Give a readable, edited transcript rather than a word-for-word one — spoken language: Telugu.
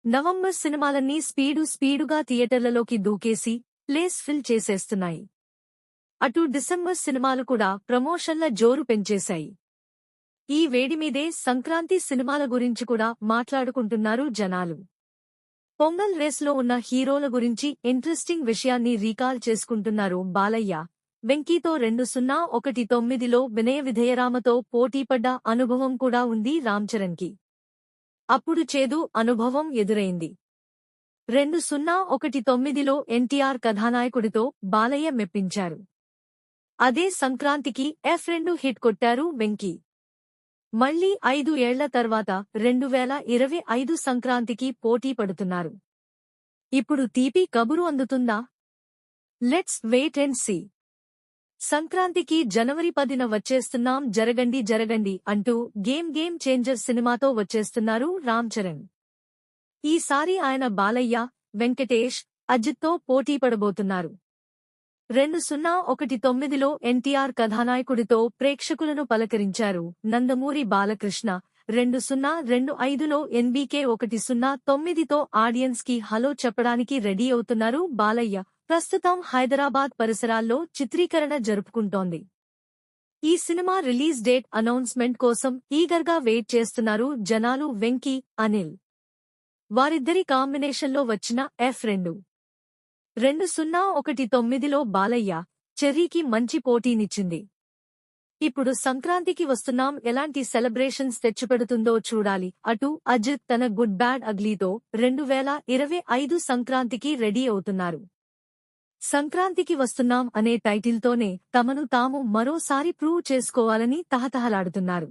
నవంబర్ సినిమాలన్నీ స్పీడుగా థియేటర్లలోకి దూకేసి ప్లేస్ ఫిల్ చేసేస్తున్నాయి. అటు డిసెంబర్ సినిమాలు కూడా ప్రమోషన్ల జోరు పెంచేశాయి. ఈ వేడిమీదే సంక్రాంతి సినిమాల గురించి కూడా మాట్లాడుకుంటున్నారు జనాలు. పొంగల్ రేస్లో ఉన్న హీరోల గురించి ఇంట్రెస్టింగ్ విషయాన్ని రీకాల్ చేసుకుంటున్నారు బాలయ్య. వెంకీతో 2019లో వినయ విధేయరామతో పోటీపడ్డ అనుభవం కూడా ఉంది రామ్చరణ్కి. అప్పుడు చేదు అనుభవం ఎదురైంది. 2019లో ఎన్టీఆర్ కథానాయకుడితో బాలయ్య మెప్పించారు. అదే సంక్రాంతికి F2 హిట్ కొట్టారు వెంకీ. మళ్లీ 5 ఏళ్ల తర్వాత 2025 సంక్రాంతికి పోటీ పడుతున్నారు. ఇప్పుడు తీపి కబురు అందుతుందా? Let's wait and see. సంక్రాంతికి జనవరి 10న వచ్చేస్తున్నాం జరగండి అంటూ గేమ్ చేంజర్ సినిమాతో వచ్చేస్తున్నారు రామ్ చరణ్. ఈసారి ఆయన బాలయ్య, వెంకటేష్, అజిత్తో పోటీ పడబోతున్నారు. 2019లో ఎన్టీఆర్ కథానాయకుడితో ప్రేక్షకులను పలకరించారు నందమూరి బాలకృష్ణ. 2025లో NBK 109తో ఆడియన్స్ కి హలో చెప్పడానికి రెడీ అవుతున్నారు బాలయ్య. ప్రస్తుతం హైదరాబాద్ పరిసరాల్లో చిత్రీకరణ జరుపుకుంటోంది. ఈ సినిమా రిలీజ్ డేట్ అనౌన్స్మెంట్ కోసం ఈగర్గా వెయిట్ చేస్తున్నారు జనాలు. వెంకీ, అనిల్ వారిద్దరి కాంబినేషన్లో వచ్చిన F2 2019లో బాలయ్య, చెర్రీకి మంచి పోటీనిచ్చింది. ఇప్పుడు సంక్రాంతికి వస్తున్నాం ఎలాంటి సెలబ్రేషన్స్ తెచ్చిపెడుతుందో చూడాలి. అటు అజిత్ తన గుడ్ బ్యాడ్ అగ్లీతో 2025 సంక్రాంతికి రెడీ అవుతున్నారు. సంక్రాంతికి వస్తున్నాం అనే టైటిల్తోనే తమను తాము మరోసారి ప్రూవ్ చేసుకోవాలని తహతహలాడుతున్నారు.